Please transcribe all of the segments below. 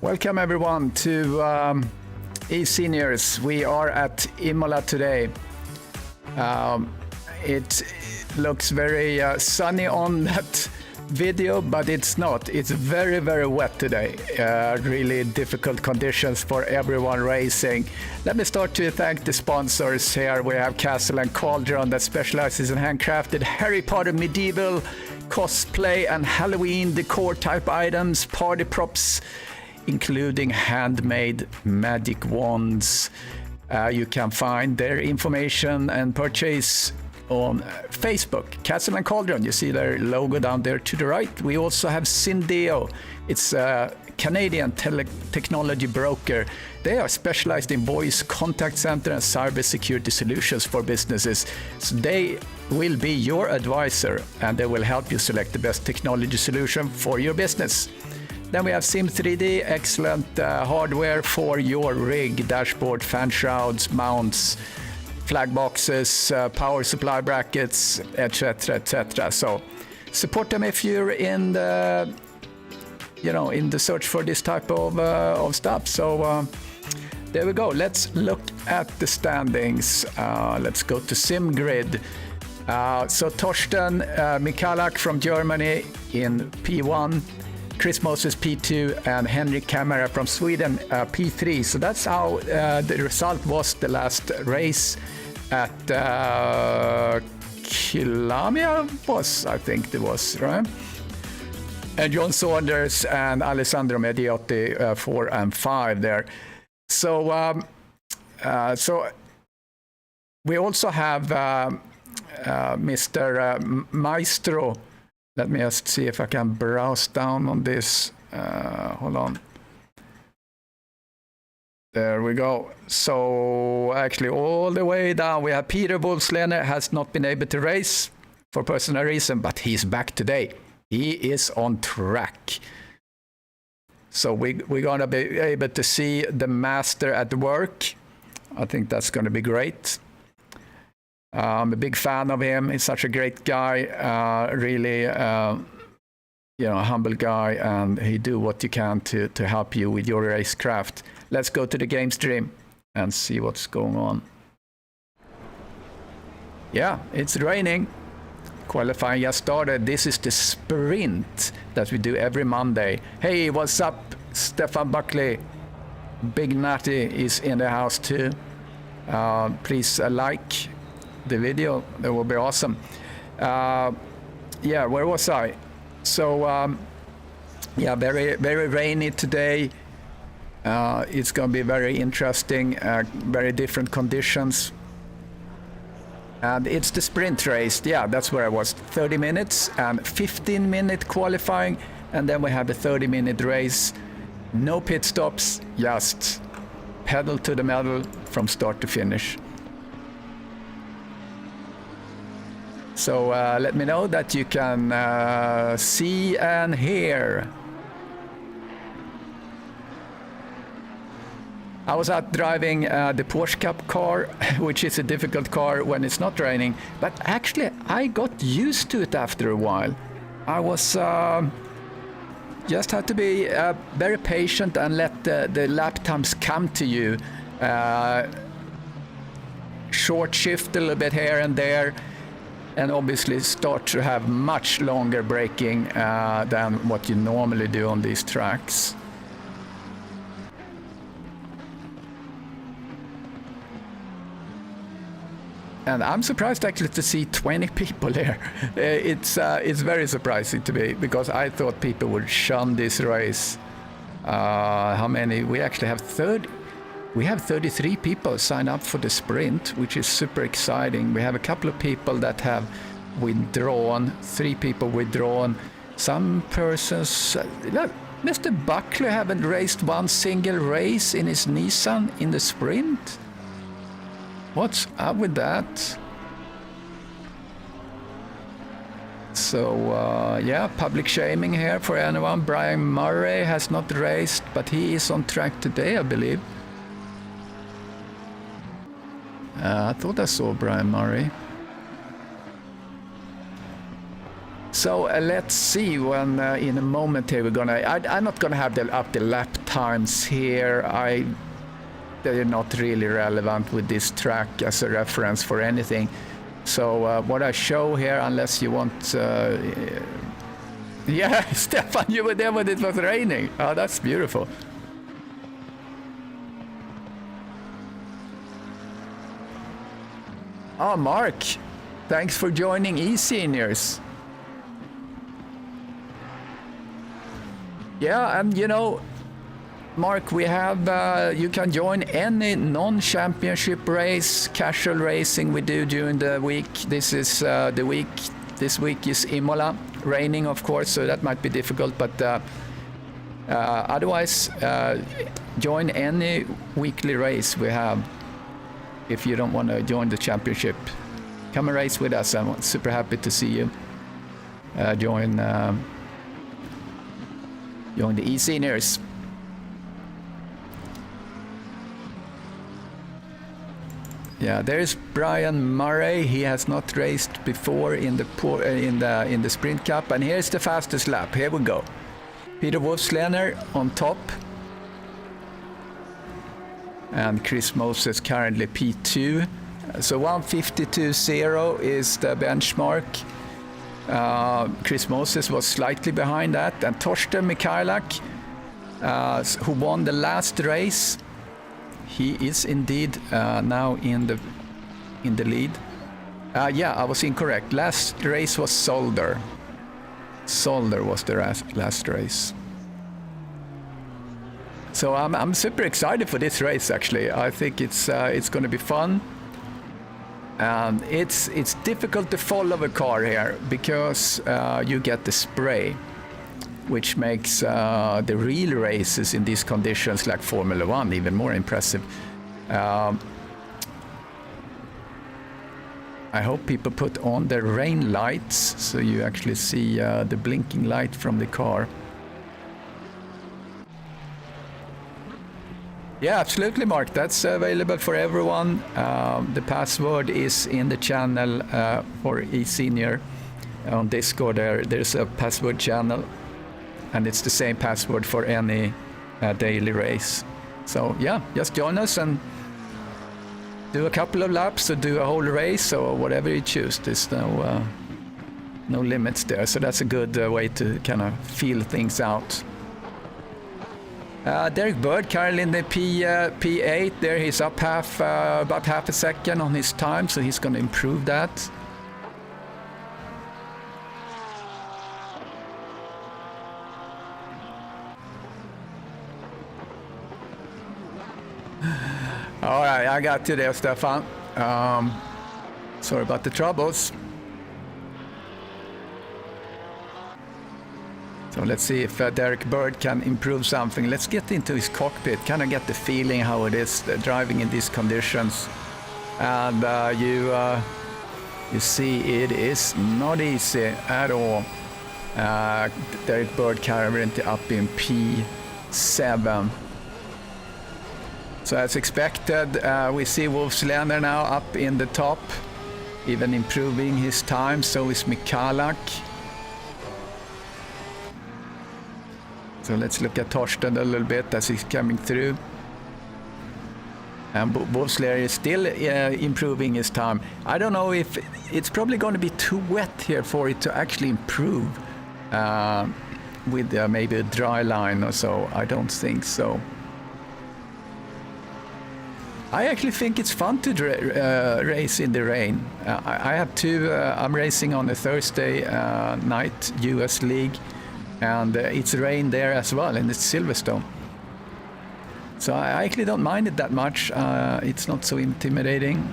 Welcome everyone to eSeniors. We are at IMOLA today. It looks very sunny on that video, but it's not. It's very, very wet today. Really difficult conditions for everyone racing. Let me start to thank the sponsors here. We have Castle and Cauldron that specializes in handcrafted Harry Potter medieval cosplay and Halloween decor type items, party props, including handmade magic wands. You can find their information and purchase on Facebook, Castle and Cauldron. You see their logo down there to the right. We also have Syndeo. It's a Canadian technology broker. They are specialized in voice contact center and cybersecurity solutions for businesses. So they will be your advisor and they will help you select the best technology solution for your business. Then we have SIM3D, excellent hardware for your rig, dashboard, fan shrouds, mounts, flag boxes, power supply brackets, etc., etc. So support them if you're in the, in the search for this type of stuff. So there we go. Let's look at the standings. Let's go to SIMGRID. So Torsten Mikalak from Germany in P1. Chris Moses P2 and Henrik Kamara from Sweden P3. So that's how the result was the last race at Kilamia was, I think it was, right? And John Saunders and Alessandro Mediotti 4 and 5 there. So so we also have Mr. Maestro. Let me just see if I can browse down on this. Hold on. There we go. So actually all the way down, we have Peter Wolfslener has not been able to race for personal reason, but he's back today. He is on track. So we're going to be able to see the master at work. I think that's going to be great. I'm a big fan of him. He's such a great guy, really, humble guy, and he do what you can to help you with your racecraft. Let's go to the game stream and see what's going on. Yeah, it's raining. Qualifying just started. This is the sprint that we do every Monday. Hey, what's up, Stefan Buckley? Big Natty is in the house too. Please like the video, that will be awesome. Yeah, where was I? So yeah, very, very rainy today. It's going to be very interesting, very different conditions. And it's the sprint race. Yeah, that's where I was. 30 minutes and 15-minute qualifying, and then we have a 30-minute race. No pit stops, just pedal to the metal from start to finish. So let me know that you can see and hear. I was out driving the Porsche Cup car, which is a difficult car when it's not raining, but actually I got used to it after a while. I was just had to be very patient and let the lap times come to you. Short shift a little bit here and there, and obviously start to have much longer braking than what you normally do on these tracks. And I'm surprised actually to see 20 people here. It's very surprising to me, because I thought people would shun this race. How many? We actually have 33 people sign up for the sprint, which is super exciting. We have a couple of people that have withdrawn, 3 people withdrawn. Some persons, look, Mr. Buckley haven't raced one single race in his Nissan in the sprint. What's up with that? So yeah, public shaming here for anyone. Brian Murray has not raced, but he is on track today, I believe. I thought I saw Brian Murray. So let's see when in a moment here I'm not gonna have the lap times here. They're not really relevant with this track as a reference for anything. So what I show here, unless you want, yeah, Stefan, you were there when it was raining. Oh, that's beautiful. Oh, Mark, thanks for joining eSeniors. Yeah, and you know, Mark, we have, you can join any non-championship race, casual racing we do during the week. This is the week, this week is IMOLA, raining of course, so that might be difficult, but otherwise, join any weekly race we have. If you don't want to join the championship, come and race with us. I'm super happy to see you join the eSeniors. Yeah, there's Brian Murray. He has not raced before in the Sprint Cup, and here's the fastest lap. Here we go. Peter Wolfslener on top, and Chris Moses currently P2. So 1:52.0 is the benchmark. Chris Moses was slightly behind that, and Torsten Mikhailak, who won the last race, he is indeed now in the lead. Yeah, I was incorrect. Last race was Solder. Solder was the last race. So I'm super excited for this race. Actually, I think it's going to be fun. And it's difficult to follow a car here because you get the spray, which makes the real races in these conditions like Formula 1 even more impressive. I hope people put on their rain lights so you actually see the blinking light from the car. Yeah, absolutely, Mark. That's available for everyone. The password is in the channel for eSenior on Discord. There's a password channel, and it's the same password for any daily race. So yeah, just join us and do a couple of laps or do a whole race or whatever you choose. There's no limits there. So that's a good way to kind of feel things out. Derek Bird currently in the P8 there. He's up about half a second on his time, so he's going to improve that. All right, I got you there, Stefan. Sorry about the troubles. So let's see if Derek Bird can improve something. Let's get into his cockpit, kind of get the feeling how it is driving in these conditions. And you see it is not easy at all. Derek Bird currently up in P7. So as expected, we see Wolfslener now up in the top, even improving his time. So is Mikhailak. So let's look at Torsten a little bit as he's coming through. And Wolfslener is still improving his time. I don't know if it's probably going to be too wet here for it to actually improve with maybe a dry line or so. I don't think so. I actually think it's fun to race in the rain. I have two. I'm racing on a Thursday night US League. And it's rain there as well, and it's Silverstone. So I actually don't mind it that much. It's not so intimidating.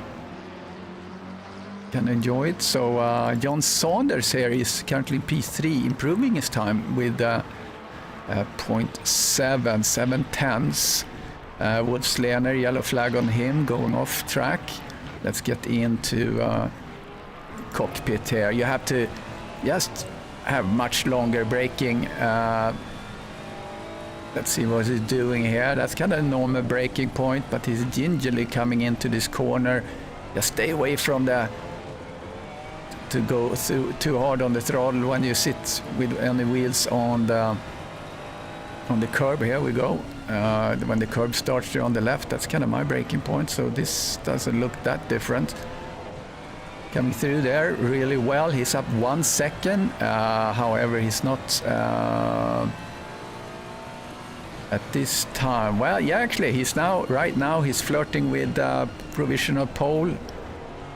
Can enjoy it. So John Saunders here is currently in P3, improving his time with 0.7 tenths. Wolfslener, yellow flag on him, going off track. Let's get into cockpit here. You have to just have much longer braking. Let's see what he's doing here. That's kind of a normal braking point, but he's gingerly coming into this corner. Just stay away from the to go too hard on the throttle when you sit with any wheels on the curb. Here we go. When the curb starts there on the left, that's kind of my braking point, so this doesn't look that different. Coming through there really well. He's up 1 second. However, he's not at this time. Well, yeah, actually, right now he's flirting with provisional pole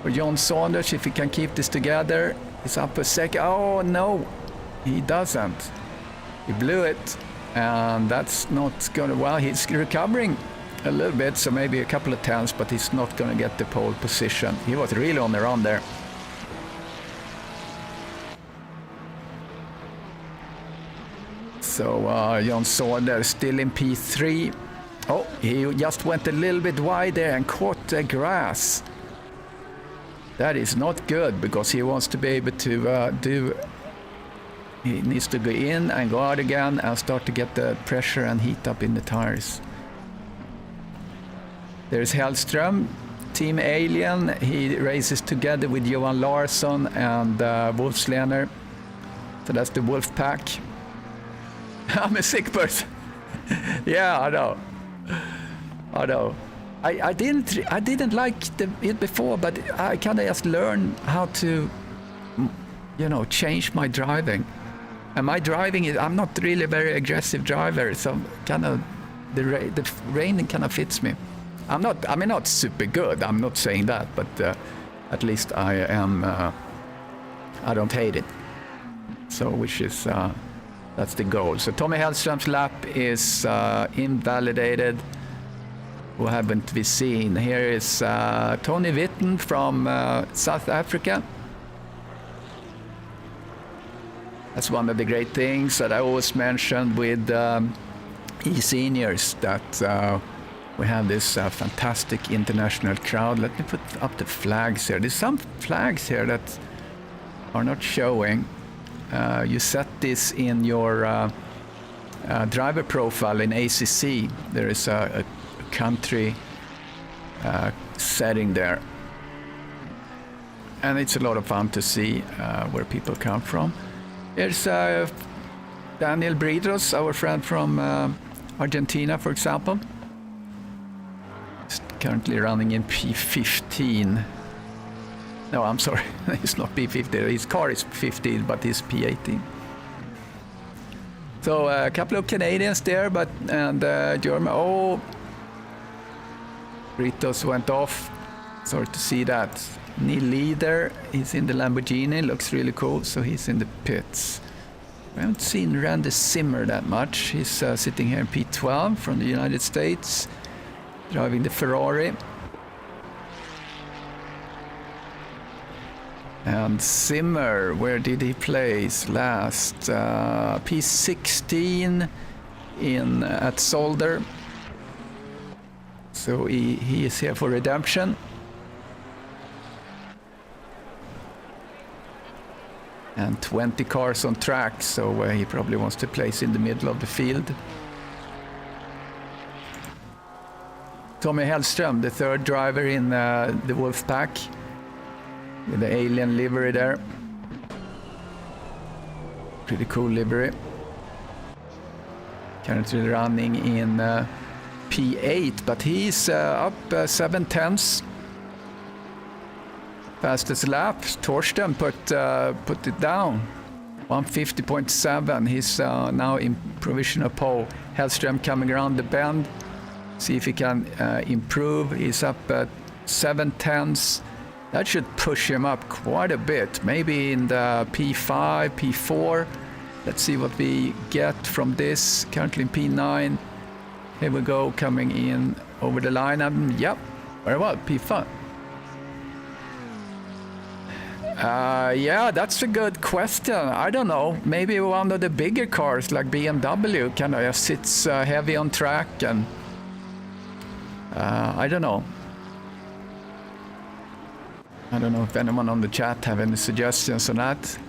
for John Saunders. If he can keep this together, he's up a second. Oh no, he doesn't. He blew it, and that's not gonna. Well, he's recovering a little bit, so maybe a couple of tenths, but he's not going to get the pole position. He was really on the run there. So John Saunders still in P3. Oh, he just went a little bit wide there and caught the grass. That is not good, because he wants to be able to he needs to go in and go out again and start to get the pressure and heat up in the tires. There's Hellström, Team Alien. He races together with Johan Larsson and Wolfslener. So that's the Wolf Pack. I'm a sick person. Yeah, I know. I didn't like it before, but I kind of just learned how to, change my driving. And my driving is, I'm not really a very aggressive driver, so kind of the reining kind of fits me. I'm not super good, I'm not saying that, but at least I am, I don't hate it. So, which is, that's the goal. So Tommy Hellström's lap is invalidated. Who haven't we seen? Here is Tony Witten from South Africa. That's one of the great things that I always mentioned with eSeniors, that we have this fantastic international crowd. Let me put up the flags here. There's some flags here that are not showing. You set this in your driver profile in ACC. There is a country setting there. And it's a lot of fun to see where people come from. Here's Daniel Bridros, our friend from Argentina, for example. Currently running in P15. No, I'm sorry, it's not P15. His car is 15, but he's P18. So a couple of Canadians there, and German. Oh, Britos went off. Sorry to see that. Neil Leader, he's in the Lamborghini, looks really cool, so he's in the pits. We haven't seen Randy Zimmer that much. He's sitting here in P12 from the United States, driving the Ferrari. And Zimmer, where did he place last? P16 at Solder. So he is here for redemption. And 20 cars on track, so he probably wants to place in the middle of the field. Tommy Hellström, the third driver in the Wolf Pack, with the alien livery there. Pretty cool livery. Currently running in P8, but he's up 7 tenths. Fastest lap, Torsten put it down. 150.7. He's now in provisional pole. Hellström coming around the bend. See if he can improve. He's up at 7 tenths. That should push him up quite a bit. Maybe in the P5, P4. Let's see what we get from this. Currently in P9. Here we go, coming in over the line. Yep, very well, P5. Yeah, that's a good question. I don't know. Maybe one of the bigger cars like BMW kind of sits heavy on track, and I don't know. I don't know if anyone on the chat have any suggestions on that.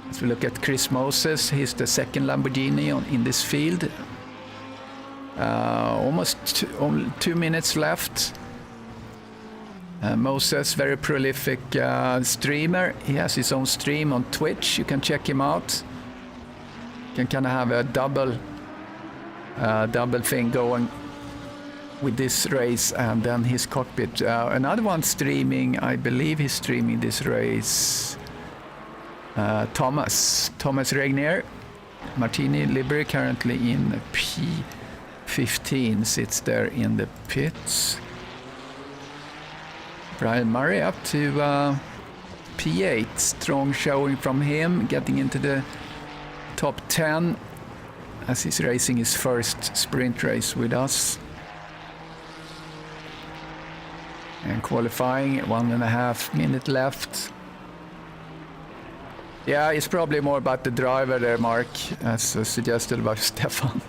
As we look at Chris Moses, he's the second Lamborghini in this field. Almost only 2 minutes left. Moses, very prolific streamer. He has his own stream on Twitch. You can check him out. You can kind of have a double thing going with this race and then his cockpit. Another one streaming, I believe he's streaming this race. Thomas Regnier, Martini Liberi, currently in P15, sits there in the pits. Brian Murray up to P8, strong showing from him, getting into the top 10 as he's racing his first sprint race with us. And qualifying, 1.5 minutes left. Yeah, it's probably more about the driver there, Mark, as suggested about Stefan.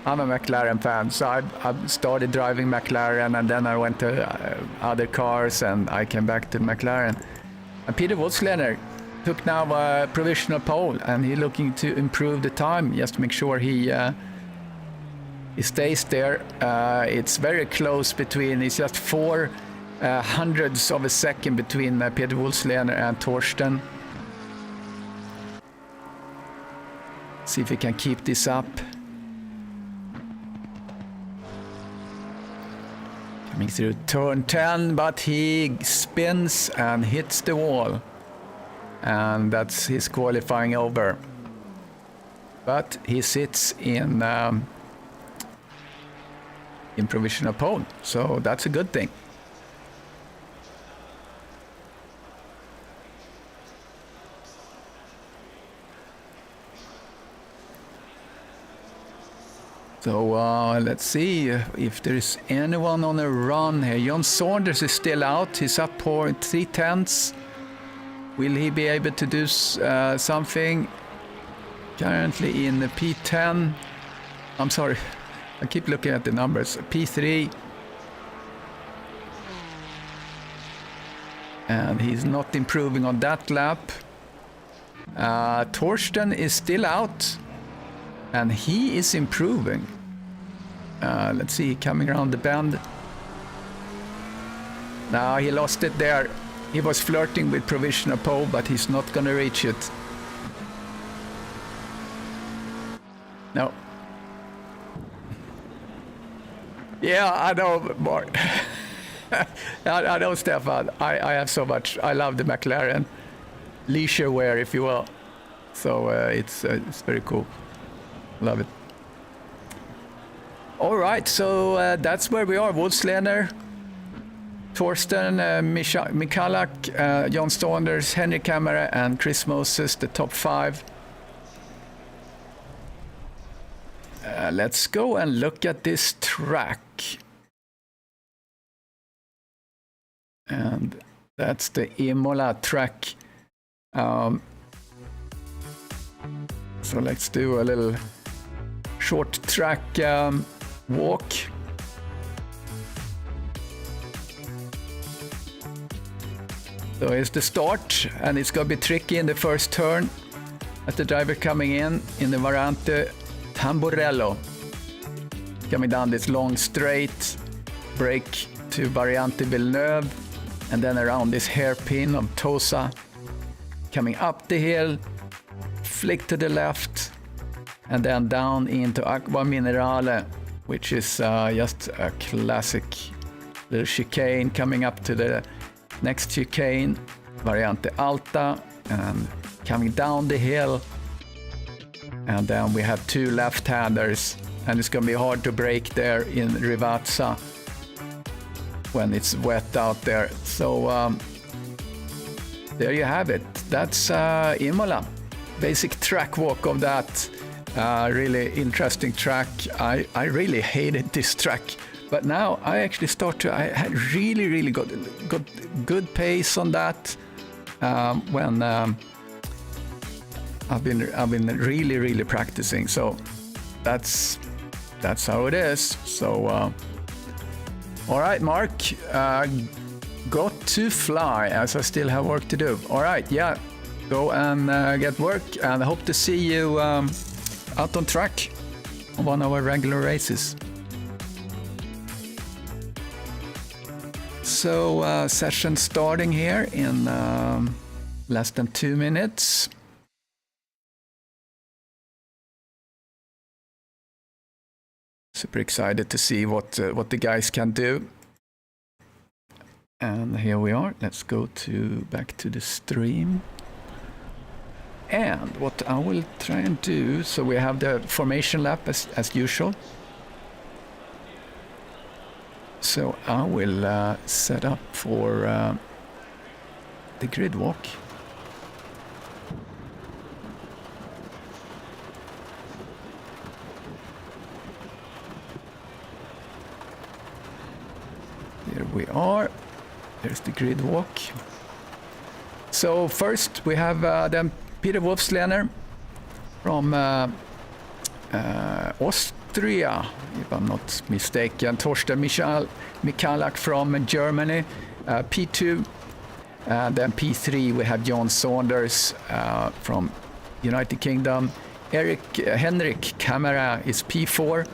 I'm a McLaren fan, so I started driving McLaren and then I went to other cars and I came back to McLaren. And Peter Wolfslener took now a provisional pole and he's looking to improve the time just to make sure he stays there. It's very close between, it's just 4 hundredths of a second between Peter Wolfslener and Torsten. See if we can keep this up. Coming through turn 10, but he spins and hits the wall. And that's his qualifying over. But he sits in provisional pole, so that's a good thing. So let's see if there's anyone on a run here. John Saunders is still out. He's up 0.3 Will he be able to do something? Currently in the P10. I'm sorry, I keep looking at the numbers. P3. And he's not improving on that lap. Torsten is still out. And he is improving. Let's see, coming around the bend. Now he lost it there. He was flirting with provisional pole, but he's not going to reach it. No. Yeah, I know, Mark. I know, Stefan. I have so much. I love the McLaren leisure wear, if you will. So it's very cool. Love it. All right, so that's where we are. Wolfslener, Torsten, Michalak, John Saunders, Henry Kamara, and Chris Moses, the top 5. Let's go and look at this track. And that's the IMOLA track. So let's do a little short track walk. So here's the start, and it's going to be tricky in the first turn as the driver coming in the Variante Tamburello. Coming down this long straight, brake to Variante Villeneuve, and then around this hairpin of Tosa. Coming up the hill, flick to the left, and then down into Aqua Minerale, which is just a classic little chicane. Coming up to the next chicane, Variante Alta, and coming down the hill, and then we have 2 left-handers, and it's going to be hard to brake there in Rivazza when it's wet out there. So there you have it. That's Imola. Basic track walk of that. Really interesting track. I really hated this track, but now I actually I had really got good pace on that when I've been really practicing. So that's how it is. So all right, Mark, got to fly as I still have work to do. All right, yeah, go and get work, and I hope to see you out on track on one of our regular races. so session starting here in less than 2 minutes. Super excited to see what the guys can do. And here we are. Let's go back to the stream. And what I will try and do, so we have the formation lap as usual. So I will set up for the grid walk. Here we are. There's the grid walk. So first we have then Peter Wolfslener from Austria, if I'm not mistaken. Torsten Michalak from Germany, P2. And then P3 we have John Saunders from United Kingdom. Henrik Kamara is P4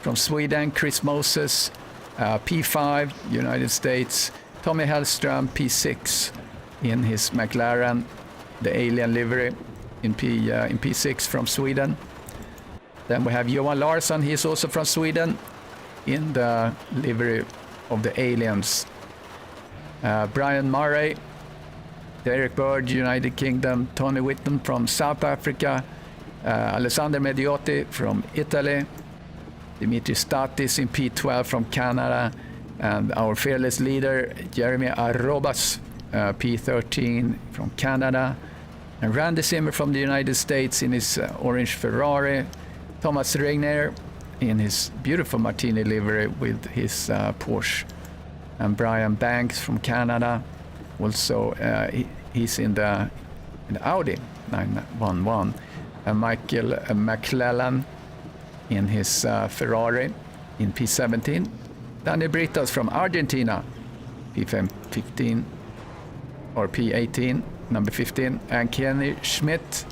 from Sweden. Chris Moses, P5, United States. Tommy Hellström, P6 in his McLaren, the Alien livery in P6 from Sweden. Then we have Johan Larsson, he's also from Sweden, in the livery of the Aliens. Brian Murray, Derek Bird, United Kingdom. Tony Whitten from South Africa. Alessandro Mediotti from Italy. Dimitris Statis in P12 from Canada. And our fearless leader, Jeremy Arrobas, P13 from Canada. And Randy Zimmer from the United States in his orange Ferrari. Thomas Regner in his beautiful Martini livery with his Porsche. And Brian Banks from Canada. Also, he's in the Audi 911. And Michael McClellan in his Ferrari in P17. Daniel Britos from Argentina, P15 or P18, number 15, and Kenny Schmidt,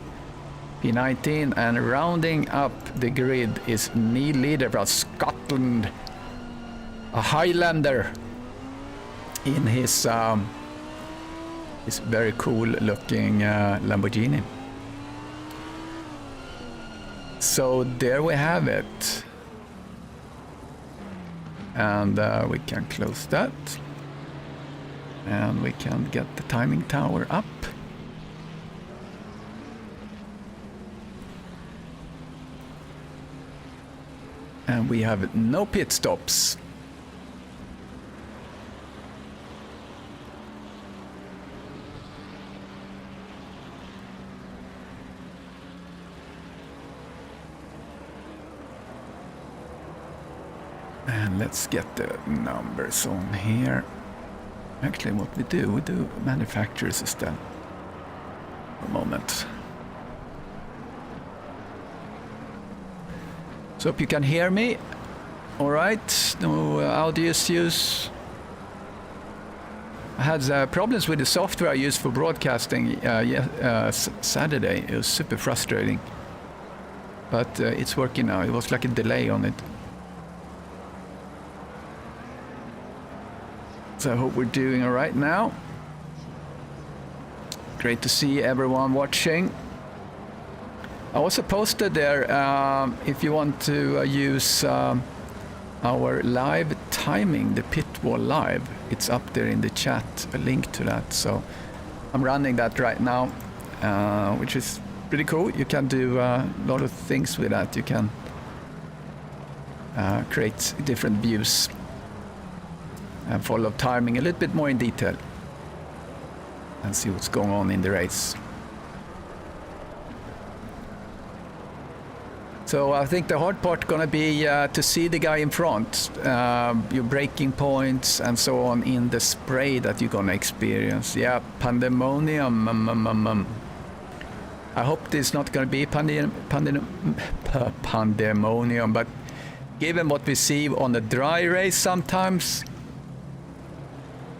P19, and rounding up the grid is Neil Leader from Scotland, a Highlander in his very cool looking Lamborghini. So there we have it. And we can close that. And we can get the timing tower up. And we have no pit stops. And let's get the numbers on here. Actually, what we do manufacturer system. For a moment. So hope you can hear me. All right, no audio issues. I had problems with the software I used for broadcasting Saturday. It was super frustrating. But it's working now. It was like a delay on it. So I hope we're doing all right now. Great to see everyone watching. I also posted there, if you want to use our live timing, the pit wall live, it's up there in the chat, a link to that. So I'm running that right now, which is pretty cool. You can do a lot of things with that. You can create different views and follow timing a little bit more in detail and see what's going on in the race. So I think the hard part gonna be to see the guy in front, your braking points and so on in the spray that you're gonna experience. Yeah, pandemonium. I hope there's not gonna be pandemonium, but given what we see on the dry race sometimes,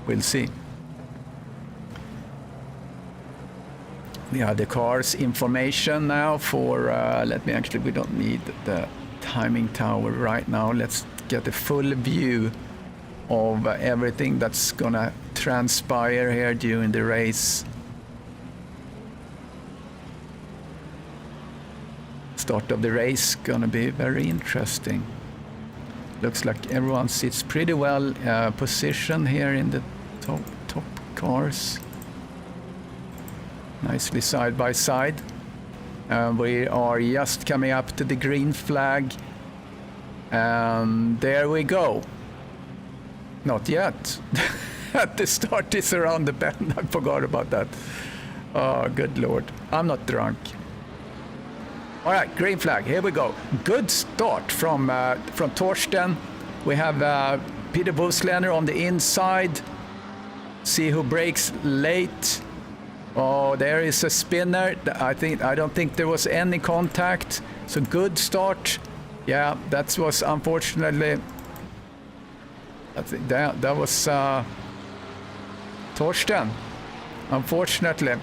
we'll see. Yeah, the car's information now for, we don't need the timing tower right now. Let's get a full view of everything that's gonna transpire here during the race. Start of the race gonna be very interesting. Looks like everyone sits pretty well positioned here in the top cars. Nicely side by side. We are just coming up to the green flag. And there we go. Not yet. The start is around the bend. I forgot about that. Oh, good Lord. I'm not drunk. All right, green flag. Here we go. Good start from Torsten. We have Peter Buslander on the inside. See who breaks late. Oh, there is a spinner. I don't think there was any contact. So good start. Yeah, that was unfortunately. I think that was Torsten, unfortunately.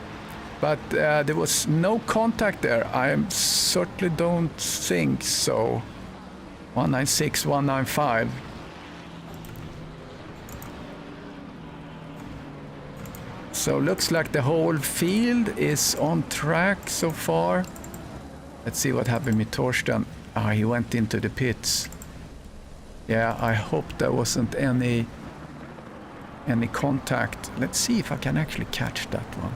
But there was no contact there. I certainly don't think so. 196, 195. So looks like the whole field is on track so far. Let's see what happened with Torsten. He went into the pits. Yeah, I hope there wasn't any contact. Let's see if I can actually catch that one.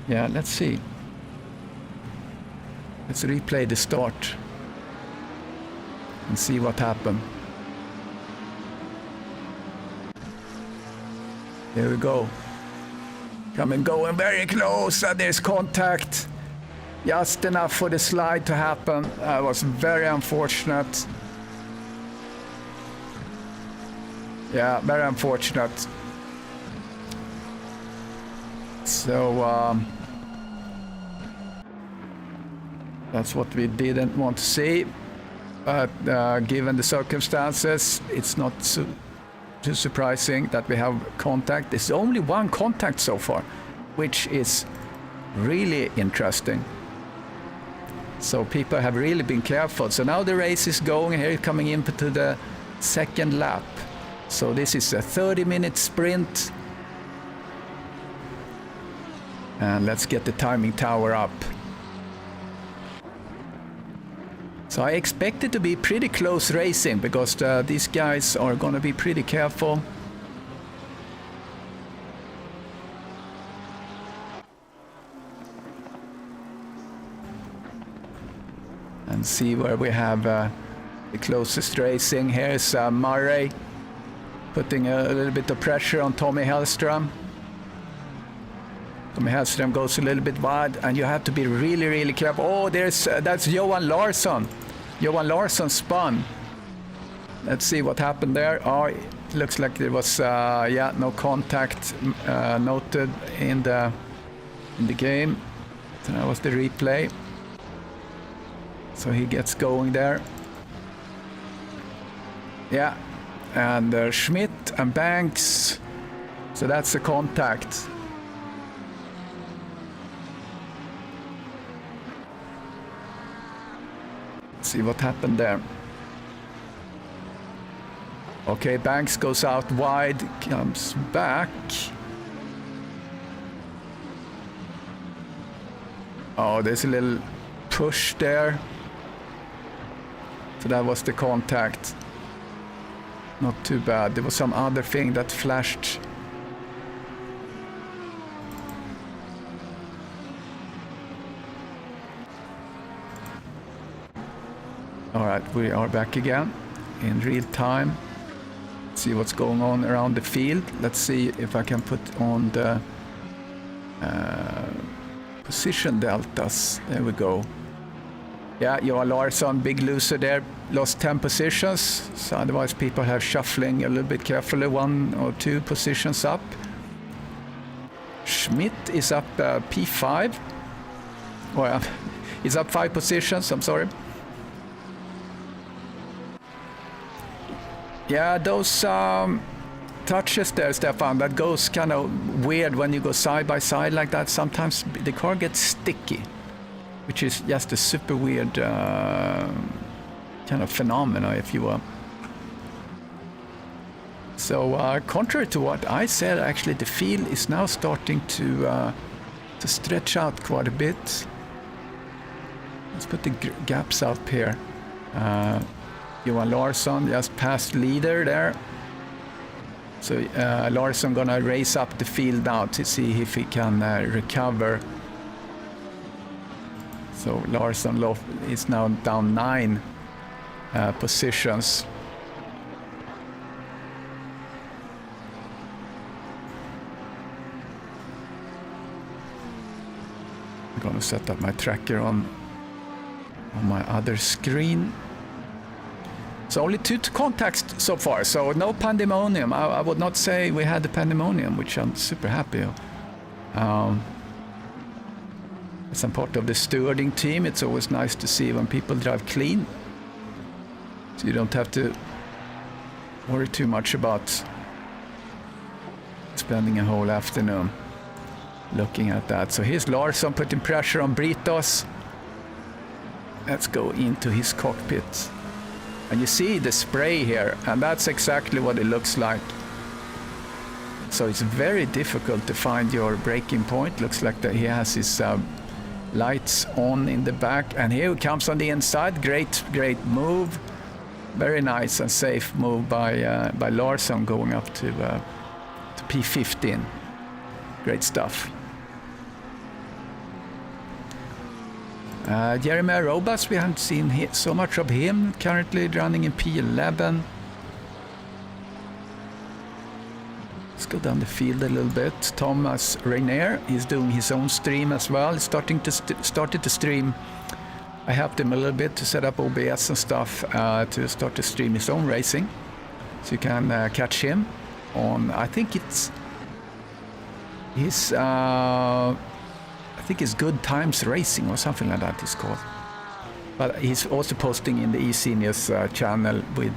Yeah, let's see. Let's replay the start and see what happened. Here we go. Going very close, and there's contact. Just enough for the slide to happen. That was very unfortunate. Yeah, very unfortunate. So that's what we didn't want to see. But given the circumstances, it's not too surprising that we have contact. There's only one contact so far, which is really interesting. So people have really been careful. So now the race is going here, coming into the second lap. So this is a 30-minute sprint. And let's get the timing tower up. So I expect it to be pretty close racing because these guys are going to be pretty careful. And see where we have the closest racing. Here's Murray putting a little bit of pressure on Tommy Hellström. Tommy Hellström goes a little bit wide, and you have to be really, really careful. Oh, that's Johan Larsson. Johan Larsson spun. Let's see what happened there. Oh, it looks like there was no contact noted in the game. So that was the replay. So he gets going there. Yeah, and Schmidt and Banks. So that's the contact. Let's see what happened there. Okay, Banks goes out wide, comes back. Oh, there's a little push there. So that was the contact. Not too bad. There was some other thing that flashed. All right, we are back again in real time. See what's going on around the field. Let's see if I can put on the position deltas. There we go. Yeah, Johan Larsson, big loser there, lost 10 positions. So otherwise people have shuffling a little bit carefully, 1 or 2 positions up. Schmidt is up P5. Well, he's up 5 positions, I'm sorry. Yeah, those touches there, Stefan, that goes kind of weird when you go side by side like that. Sometimes the car gets sticky, which is just a super weird kind of phenomena, if you will. So contrary to what I said, actually the field is now starting to stretch out quite a bit. Let's put the gaps up here. Johan Larsson just passed leader there. So Larsson gonna race up the field now to see if he can recover. So Larsson is now down 9 positions. I'm gonna set up my tracker on my other screen. So only 2 contacts so far, so no pandemonium. I would not say we had the pandemonium, which I'm super happy of. As I'm part of the stewarding team, it's always nice to see when people drive clean. So you don't have to worry too much about spending a whole afternoon looking at that. So here's Larsson putting pressure on Britos. Let's go into his cockpit. And you see the spray here, and that's exactly what it looks like. So it's very difficult to find your braking point. Looks like that he has his lights on in the back, and here he comes on the inside. Great move. Very nice and safe move by Larsson going up to P15. Great stuff. Jeremy Robas, we haven't seen so much of him, currently running in P11. Let's go down the field a little bit. Thomas Reiner is doing his own stream as well. He's started to stream. I helped him a little bit to set up OBS and stuff to start to stream his own racing. So you can catch him on, I think it's his... I think it's Good Times Racing or something like that it's called. But he's also posting in the eSeniors channel with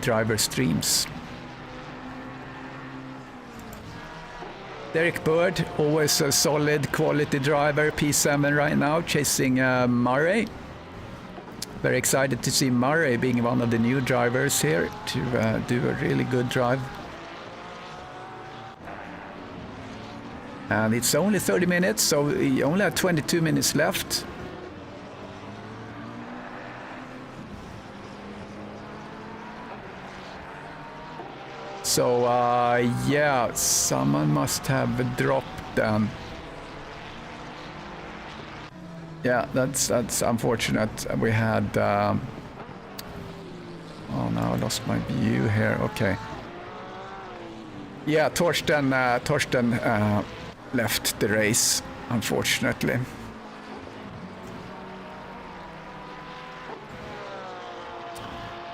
driver streams. Derek Bird, always a solid quality driver, P7 right now, chasing Murray. Very excited to see Murray being one of the new drivers here to do a really good drive. And it's only 30 minutes, so we only have 22 minutes left. So, yeah, someone must have dropped them. Yeah, that's unfortunate. We had... oh, now I lost my view here. Okay. Yeah, Torsten left the race, unfortunately.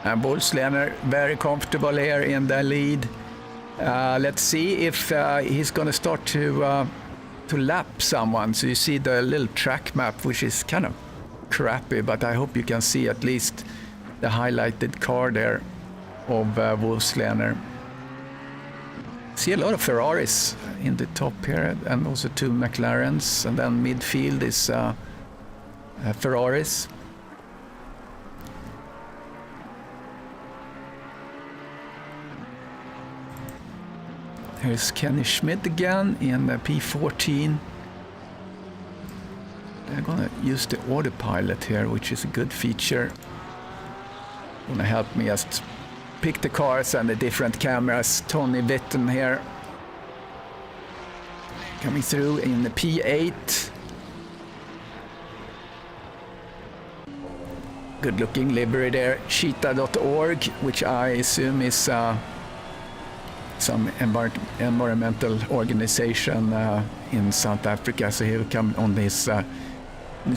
And Bolslener very comfortable here in the lead. Let's see if he's going to start to lap someone. So you see the little track map, which is kind of crappy, but I hope you can see at least the highlighted car there of Bolslener. See a lot of Ferraris in the top here, and also 2 McLarens, and then midfield is Ferraris. Here's Kenny Schmidt again in P14. I'm gonna use the autopilot here, which is a good feature. Gonna help me just pick the cars and the different cameras. Tony Witten here, coming through in the P8. Good looking livery there. Cheetah.org, which I assume is some environmental organization in South Africa. So here we come on this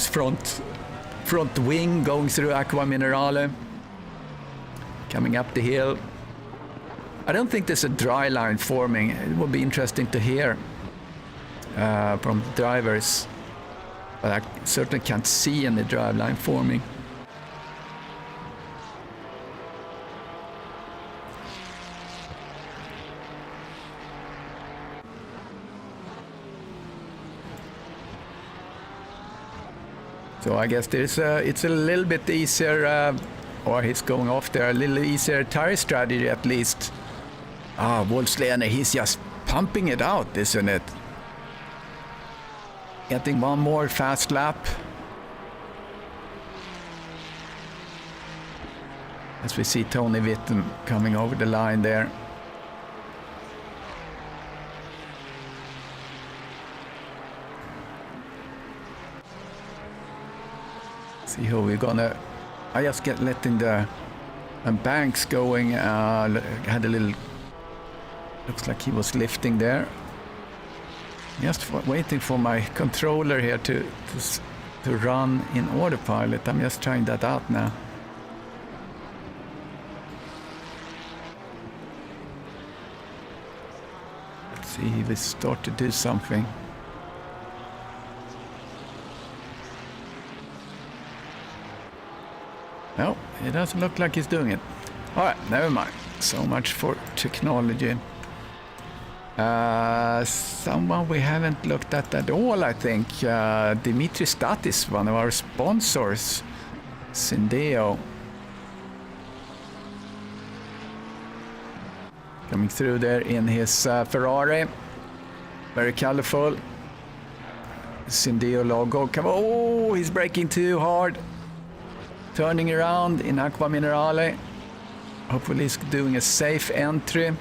front wing going through Aqua Minerale. Coming up the hill. I don't think there's a dry line forming. It would be interesting to hear from the drivers, but I certainly can't see any drive line forming. So I guess it's a little bit easier, or he's going off there, a little easier tire strategy at least. Wolfslener, he's just pumping it out, isn't it? Getting one more fast lap. As we see Tony Witten coming over the line there. See who we're gonna... I just letting the Banks going, had a little... Looks like he was lifting there. Just waiting for my controller here to run in autopilot. I'm just trying that out now. Let's see if we start to do something. No, it doesn't look like he's doing it. All right, never mind. So much for technology. Someone we haven't looked at all, I think. Dimitri Statis, one of our sponsors. Syndeo. Coming through there in his Ferrari. Very colorful. Syndeo logo. Come on. Oh, he's braking too hard. Turning around in Aqua Minerale. Hopefully he's doing a safe entry.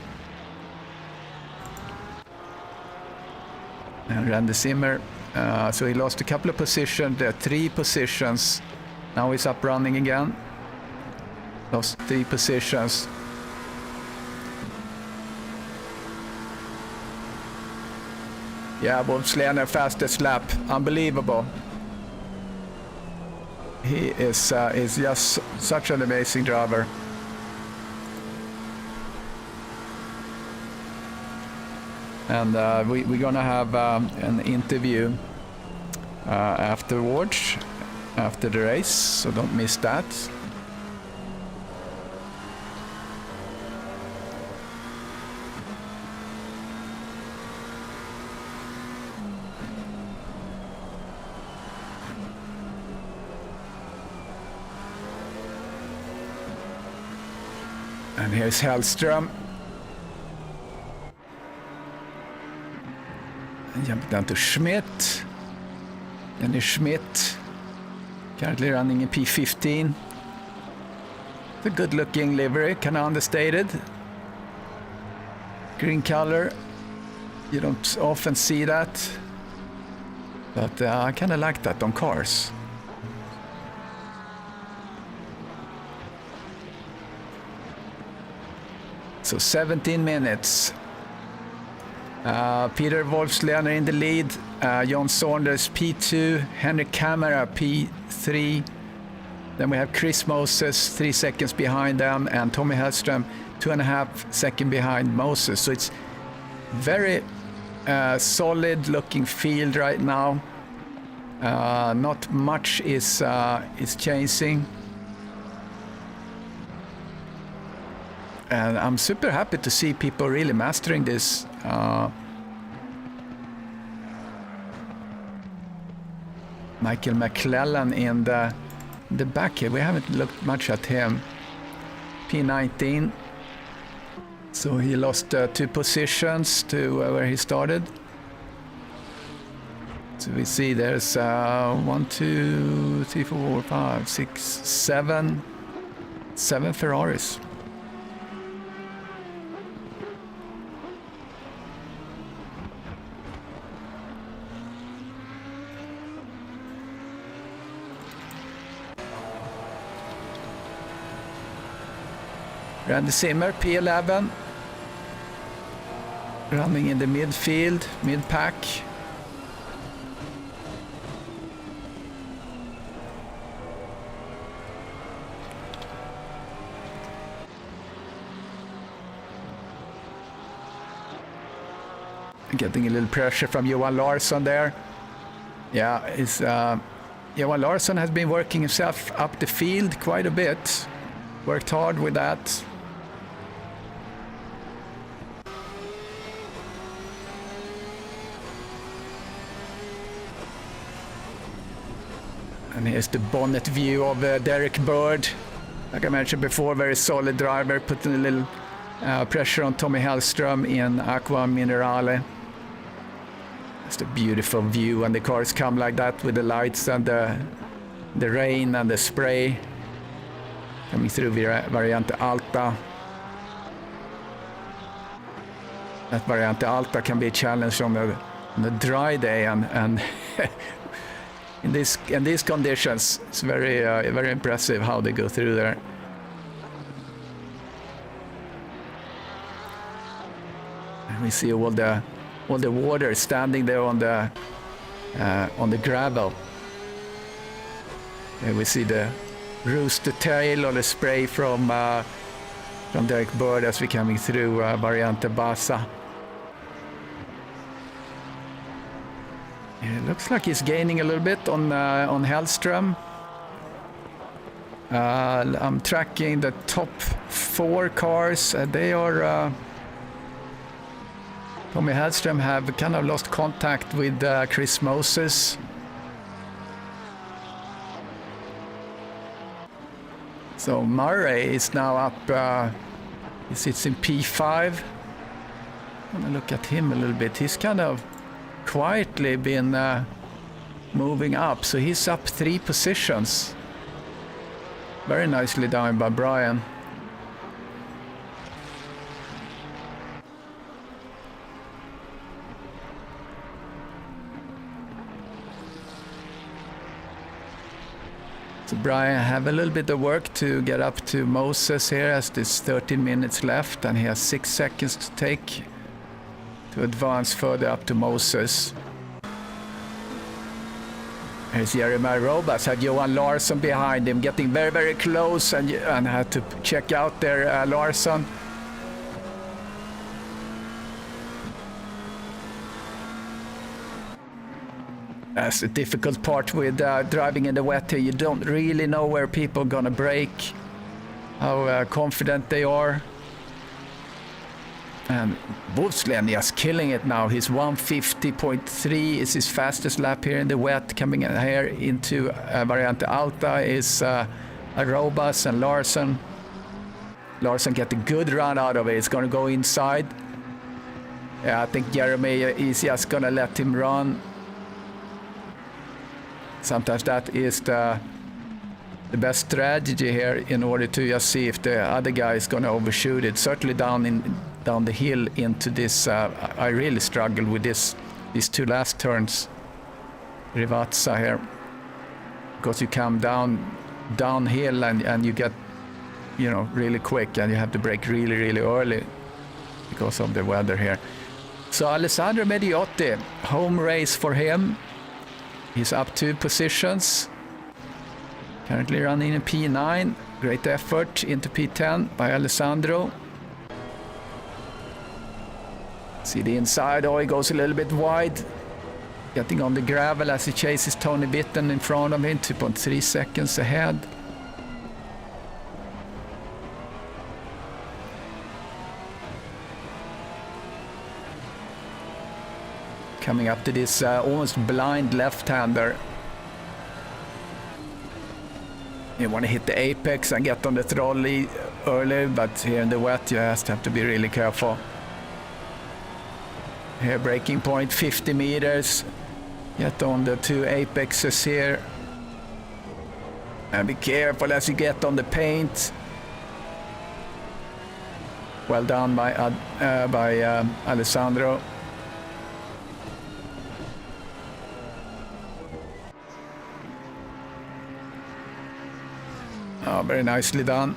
And Randy Zimmer, so he lost a couple of positions, there are 3 positions. Now he's up running again. Lost 3 positions. Yeah, Wolfslener fastest lap, unbelievable. He is just such an amazing driver. And we're gonna have an interview afterwards, after the race, so don't miss that. And here's Hellström. Jump down to Schmidt. Then Schmidt, currently running in P15. It's a good looking livery, kind of understated. Green color, you don't often see that. But I kind of like that on cars. So 17 minutes. Peter Wolfslener in the lead, John Saunders P2, Henrik Camara P3. Then we have Chris Moses 3 seconds behind them, and Tommy Hellström 2.5 seconds behind Moses. So it's very solid looking field right now. Not much is changing. And I'm super happy to see people really mastering this. Michael McClellan in the back here. We haven't looked much at him. P19. So he lost 2 positions to where he started. So we see there's 1, 2, 3, 4, 5, 6, 7 Ferraris. Randy Zimmer, P11, running in the midfield, mid-pack. Getting a little pressure from Johan Larsson there. Yeah, Johan Larsson has been working himself up the field quite a bit. Worked hard with that. And here's the bonnet view of Derek Bird. Like I mentioned before, very solid driver, putting a little pressure on Tommy Hellström in Aqua Minerale. It's a beautiful view when the cars come like that with the lights and the rain and the spray coming through Variante Alta. That Variante Alta can be a challenge on a dry day, and in these conditions, it's very impressive how they go through there. And we see all the water standing there on the gravel. And we see the rooster tail or the spray from Derek Bird as we're coming through Variante Bassa. It looks like he's gaining a little bit on Hellström. I'm tracking the top 4 cars. They are... Tommy Hellström have kind of lost contact with Chris Moses. So Murray is now up, he sits in P5. I'm gonna look at him a little bit. He's kind of quietly been moving up, so he's up 3 positions. Very nicely done by Brian. So Brian have a little bit of work to get up to Moses here, as there's 13 minutes left and he has 6 seconds to take to advance further up to Moses. Here's Jeremiah Robas, had Johan Larsson behind him, getting very, very close, and had to check out there Larsson. That's the difficult part with driving in the wet here. You don't really know where people are gonna brake, how confident they are. And Wolfslen just killing it now. His 150.3 is his fastest lap here in the wet. Coming in here into Variante Alta is Robas and Larsson. Larsson get a good run out of it. It's going to go inside. Yeah, I think Jeremy is just going to let him run. Sometimes that is the best strategy here in order to just see if the other guy is going to overshoot it. Certainly down the hill into this, I really struggle with these 2 last turns. Rivazza here, because you come downhill and you get, really quick, and you have to brake really, really early because of the weather here. So Alessandro Mediotti, home race for him. He's up 2 positions. Currently running in P9. Great effort into P10 by Alessandro. See the inside, he goes a little bit wide. Getting on the gravel as he chases Tony Bitten in front of him, 2.3 seconds ahead. Coming up to this almost blind left-hander. You want to hit the apex and get on the throttle early, but here in the wet you just have to be really careful. Here braking point 50 meters. Get on the 2 apexes here. And be careful as you get on the paint. Well done by Alessandro. Oh, very nicely done.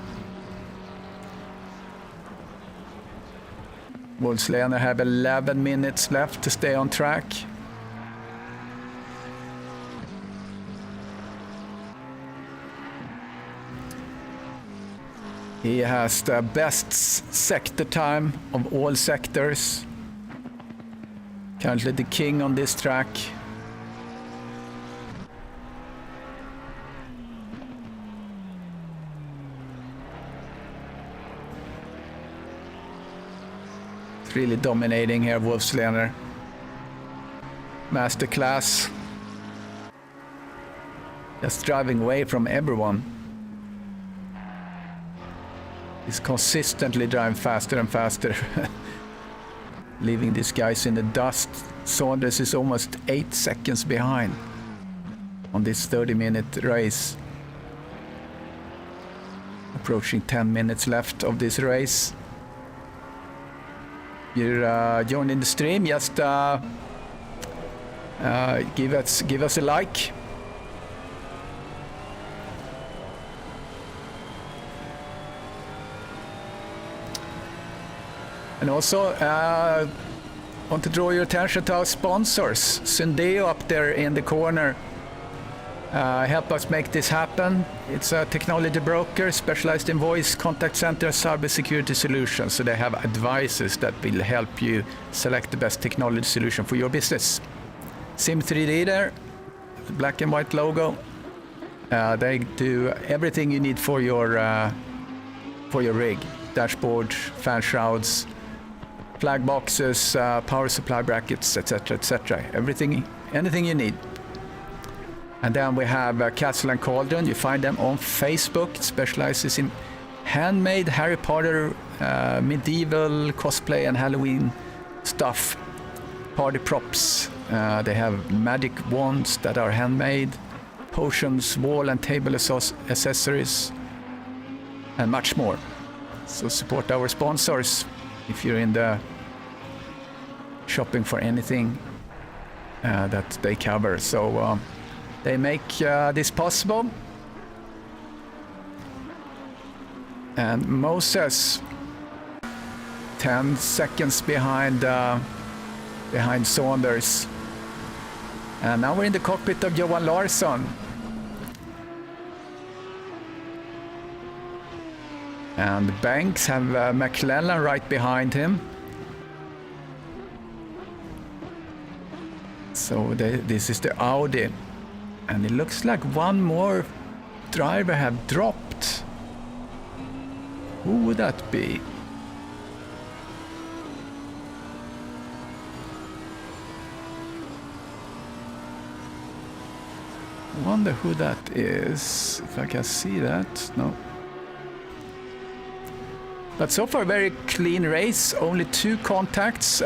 Wolfslener have 11 minutes left to stay on track. He has the best sector time of all sectors. Currently the king on this track. Really dominating here, Wolfslener. Masterclass. just driving away from everyone. He's consistently driving faster and faster, leaving these guys in the dust. Saunders is almost 8 seconds behind on this 30-minute race. Approaching 10 minutes left of this race. You're joining the stream, just give us a like. And also want to draw your attention to our sponsors. Syndeo up there in the corner help us make this happen. It's a technology broker specialized in voice contact center cybersecurity solutions. So they have advisors that will help you select the best technology solution for your business. SIM3D there, the black and white logo. They do everything you need for your rig: dashboard, fan shrouds, flag boxes, power supply brackets, etc., etc. Anything you need. And then we have Castle and Cauldron. You find them on Facebook. It specializes in handmade Harry Potter, medieval cosplay and Halloween stuff, party props. They have magic wands that are handmade, potions, wall and table accessories, and much more. So support our sponsors if you're in the shopping for anything that they cover. So they make this possible. And Moses, 10 seconds behind Saunders. And now we're in the cockpit of Johan Larsson. And Banks have McClellan right behind him. So this is the Audi. And it looks like one more driver have dropped. Who would that be? I wonder who that is, if I can see that. No. But so far, very clean race. Only 2 contacts.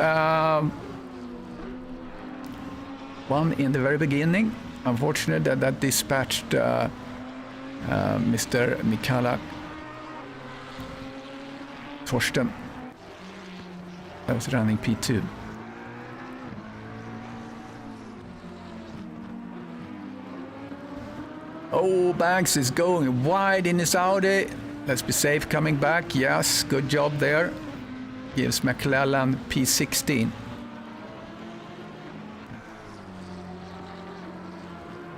One in the very beginning. Unfortunately, that dispatched Mr. Mikala Torsten. That was running P2. Oh, Banks is going wide in his Audi. Let's be safe coming back. Yes, good job there. Gives McClellan P16.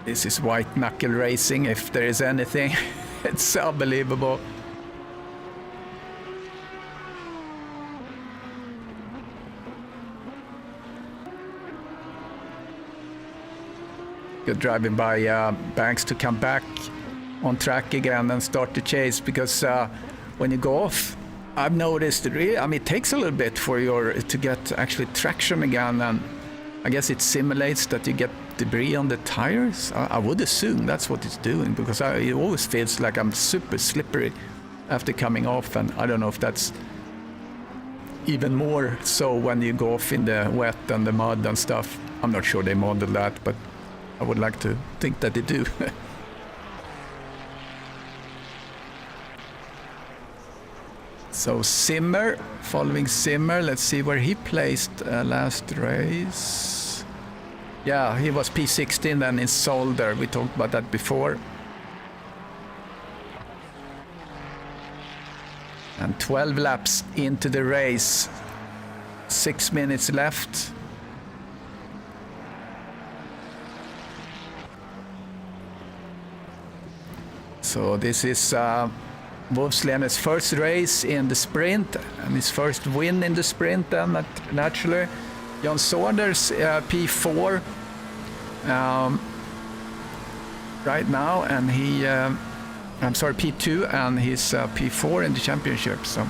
This is white knuckle racing, if there is anything. It's unbelievable. Good driving by Banks to come back on track again and start the chase, because when you go off, I've noticed it takes a little bit to get actually traction again, and I guess it simulates that you get debris on the tires. I would assume that's what it's doing, because it always feels like I'm super slippery after coming off, and I don't know if that's even more so when you go off in the wet and the mud and stuff. I'm not sure they modeled that, but I would like to think that they do. So Zimmer, following Zimmer, let's see where he placed last race. Yeah, he was P16 then in Solder. We talked about that before. And 12 laps into the race. 6 minutes left. So this is Wolfslene's first race in the sprint and his first win in the sprint then, naturally. Jan Saunders P4 right now, and he P2, and he's P4 in the championship. So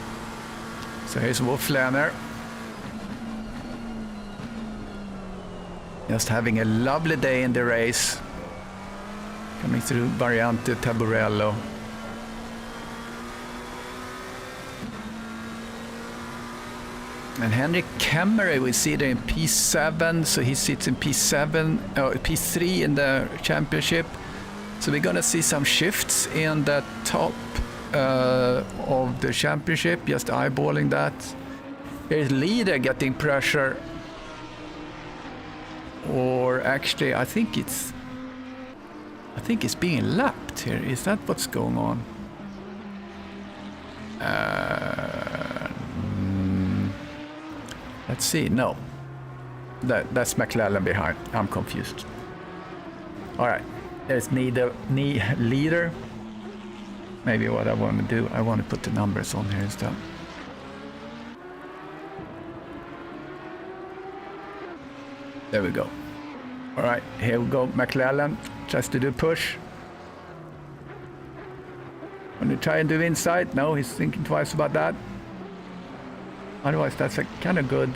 here's Wolfslene, just having a lovely day in the race. coming through Variante Taburello. And Henrik Kemmerer, we see there in P7, so he sits in P7, P3 in the championship. So we're gonna see some shifts in the top of the championship, just eyeballing that. There's leader getting pressure, or actually I think it's being lapped here. Is that what's going on? Let's see. No, that's McLellan behind. I'm confused. All right, there's leader. Maybe what I want to do, I want to put the numbers on here instead. There we go. All right, here we go. McLellan tries to do push. When you try and do inside, no, he's thinking twice about that. Otherwise, that's a kind of good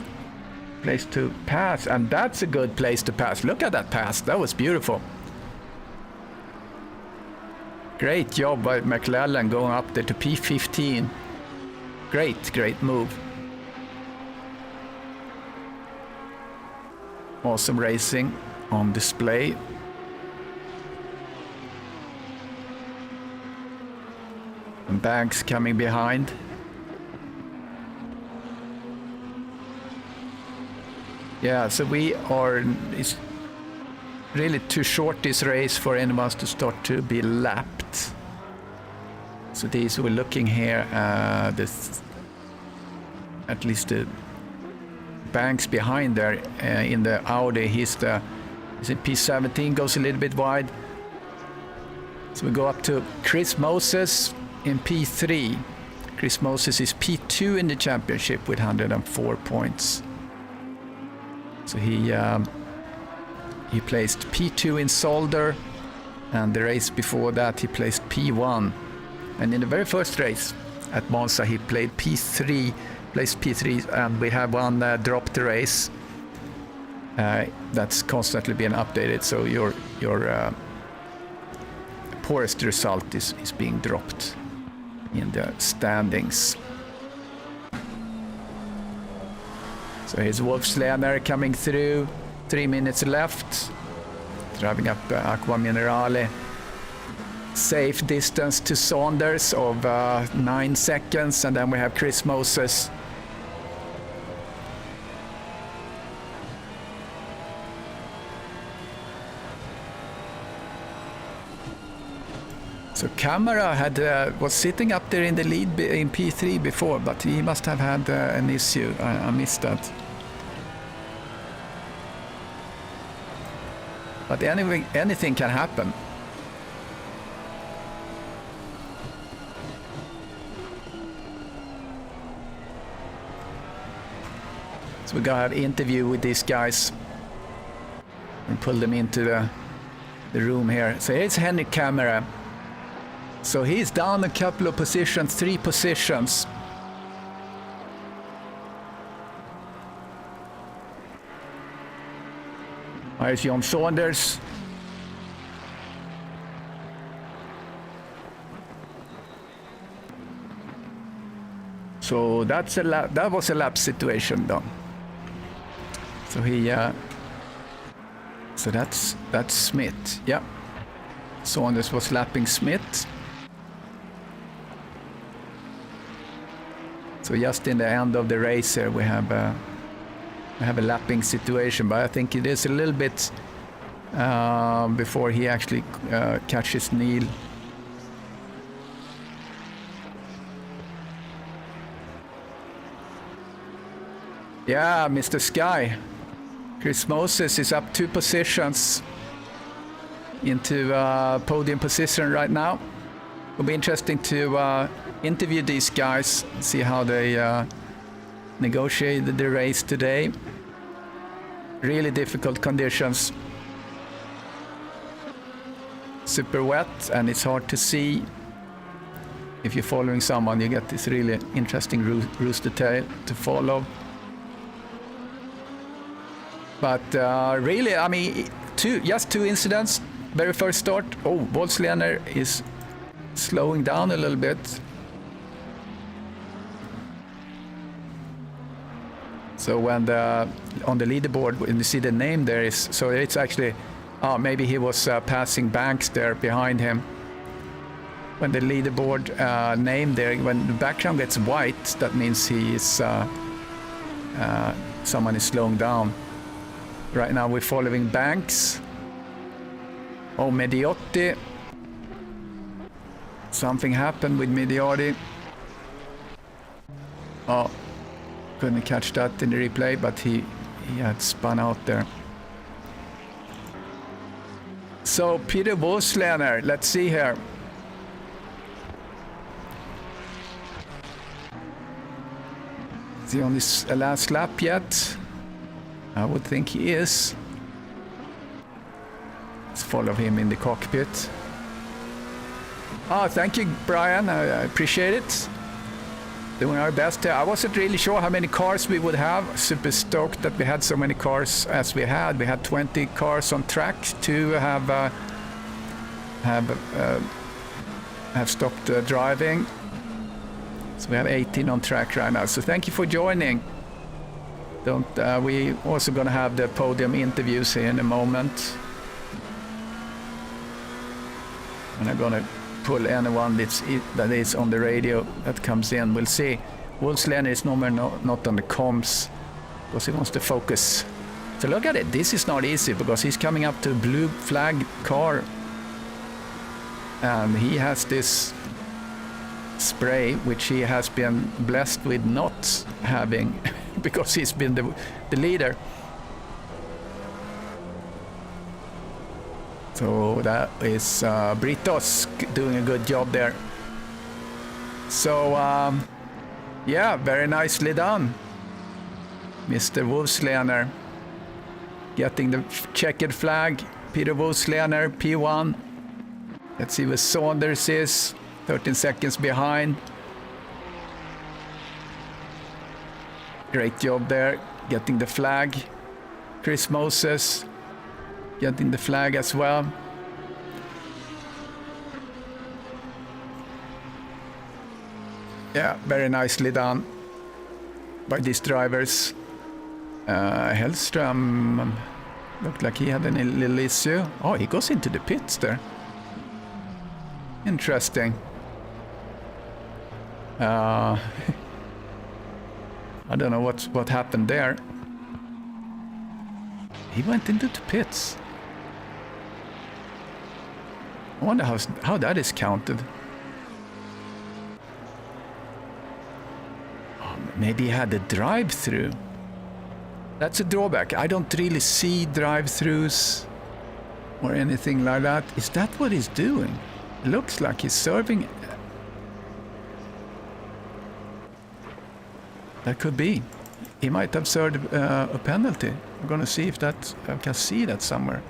place to pass, and that's a good place to pass. Look at that pass. That was beautiful. Great job by McLellan going up there to P15. Great move. Awesome racing on display. And Banks coming behind. Yeah, so it's really too short this race for anyone to start to be lapped. So these we're looking here, at least the Banks behind there in the Audi, he's in P17, goes a little bit wide. So we go up to Chris Moses in P3. Chris Moses is P2 in the championship with 104 points. So he placed P2 in Solder, and the race before that he placed P1. And in the very first race at Monza he placed P3, and we have one dropped the race. That's constantly being updated, so your poorest result is being dropped in the standings. So here's Wolfsläner coming through, 3 minutes left, driving up Aqua Minerale. Safe distance to Saunders of 9 seconds, and then we have Chris Moses. So Camera was sitting up there in the lead in P3 before, but he must have had an issue. I missed that. But anyway, anything can happen. So we're gonna have an interview with these guys and pull them into the room here. So here's Henrik Camera. So he's down a couple of positions, 3 positions. Here's John Saunders. So that was a lap situation done. So so that's Smith. Yeah. Saunders was lapping Smith. So just in the end of the race here, we have a lapping situation, but I think it is a little bit before he actually catches Neil. Yeah, Mr. Sky. Chris Moses is up 2 positions into podium position right now. It'll be interesting to interview these guys, see how they negotiated the race today. Really difficult conditions. Super wet, and it's hard to see. If you're following someone, you get this really interesting rooster tail to follow. But really, I mean, just two incidents, very first start. Oh, Volkswagen is slowing down a little bit. So when on the leaderboard, when you see the name there is, so it's actually, maybe he was passing Banks there behind him. When the leaderboard name there, when the background gets white, that means he is, someone is slowing down. Right now we're following Banks. Oh, Mediotti. Something happened with Mediotti. Oh, couldn't catch that in the replay, but he had spun out there. So Peter Volkswagen, let's see here. Is he on his last lap yet? I would think he is. Let's follow him in the cockpit. Thank you, Brian. I appreciate it. Doing our best. I wasn't really sure how many cars we would have. Super stoked that we had so many cars as we had. We had 20 cars on track to have stopped driving. So we have 18 on track right now. So thank you for joining. We also going to have the podium interviews here in a moment. And I'm going to pull anyone that is on the radio that comes in. We'll see. Volkswagen is normally not on the comms because he wants to focus. So look at it. This is not easy because he's coming up to a blue flag car. And he has this spray, which he has been blessed with not having because he's been the leader. So that is Britos doing a good job there. So yeah, very nicely done, Mr. Volkswagen. Getting the checkered flag. Peter Volkswagen, P1. Let's see where Saunders is. 13 seconds behind. Great job there, getting the flag. Chris Moses getting the flag as well. Yeah, very nicely done by these drivers. Hellström looked like he had a little issue. Oh, he goes into the pits there. Interesting. I don't know what happened there. He went into the pits. I wonder how that is counted. Oh, maybe he had a drive-through. That's a drawback. I don't really see drive-throughs or anything like that. Is that what he's doing? It looks like he's serving. That could be. He might have served a penalty. I'm gonna see if I can see that somewhere.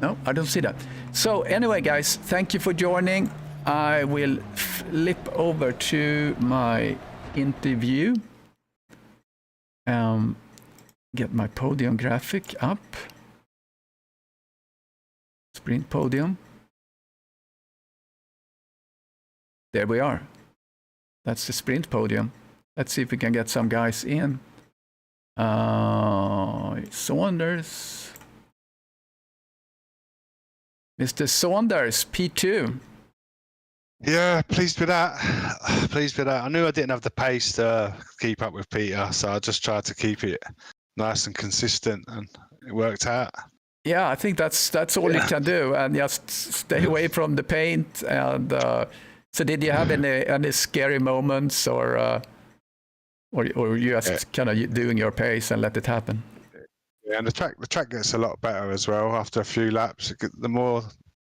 No, I don't see that. So anyway, guys, thank you for joining. I will flip over to my interview. Get my podium graphic up. Sprint podium. There we are. That's the sprint podium. Let's see if we can get some guys in. Saunders. Mr. Saunders, P2. Yeah, pleased with that. Pleased with that. I knew I didn't have the pace to keep up with Peter, so I just tried to keep it nice and consistent, and it worked out. Yeah, I think that's all you can do, and just stay away from the paint. And so, did you have any scary moments, or you just kind of doing your pace and let it happen? Yeah, and the track gets a lot better as well after a few laps. The more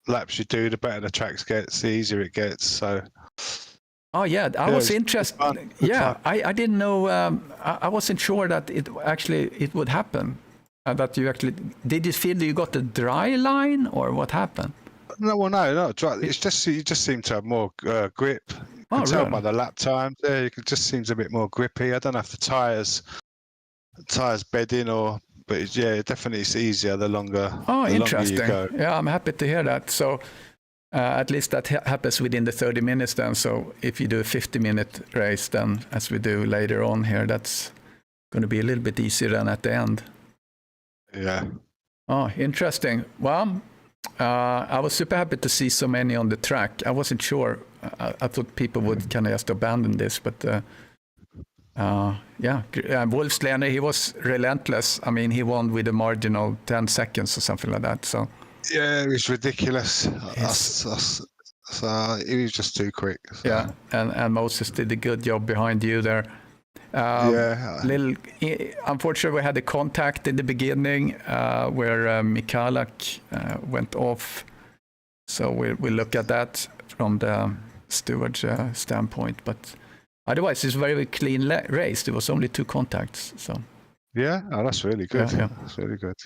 laps you do, the better the track gets, the easier it gets. So. Oh yeah, I was interested. Yeah, I didn't know. I wasn't sure that it would happen. That you actually did you feel that you got the dry line, or what happened? No, well, no, not dry. It's just you just seem to have more grip. You can tell by the lap times. Yeah, it just seems a bit more grippy. I don't know if the tires bed in, or but yeah, definitely it's easier the longer. Oh, the interesting. Longer you go. Yeah, I'm happy to hear that. So at least that happens within the 30 minutes then. So if you do a 50-minute race, then as we do later on here, that's going to be a little bit easier than at the end. Yeah. Oh, interesting. Well, I was super happy to see so many on the track. I wasn't sure. I thought people would kind of just abandon this, but yeah, Wolfsländer, he was relentless. I mean, he won with a margin of 10 seconds or something like that. So yeah, it was ridiculous. He was just too quick. So. Yeah, and Moses did a good job behind you there. Unfortunately, we had a contact in the beginning where Mikalak went off. So we'll look at that from the steward's standpoint. But otherwise, it's a very clean race. There was only 2 contacts. So yeah, that's really good. Yeah. That's really good.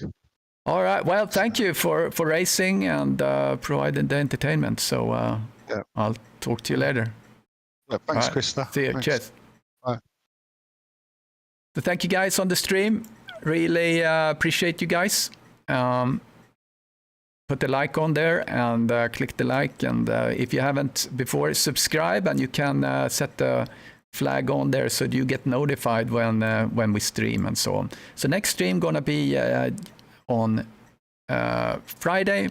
All right. Well, thank you for racing and providing the entertainment. So I'll talk to you later. Yeah, thanks, right. Krista. See you. Thanks. Cheers. Bye. So thank you guys on the stream. Really appreciate you guys. Put the like on there and click the like. And if you haven't before, subscribe, and you can set the flag on there so you get notified when we stream and so on. So next stream gonna be on Friday.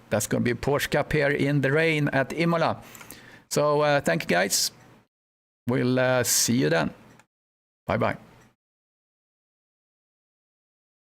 That's gonna be a Porsche Cup here in the rain at IMOLA. So thank you guys. We'll see you then. Bye bye.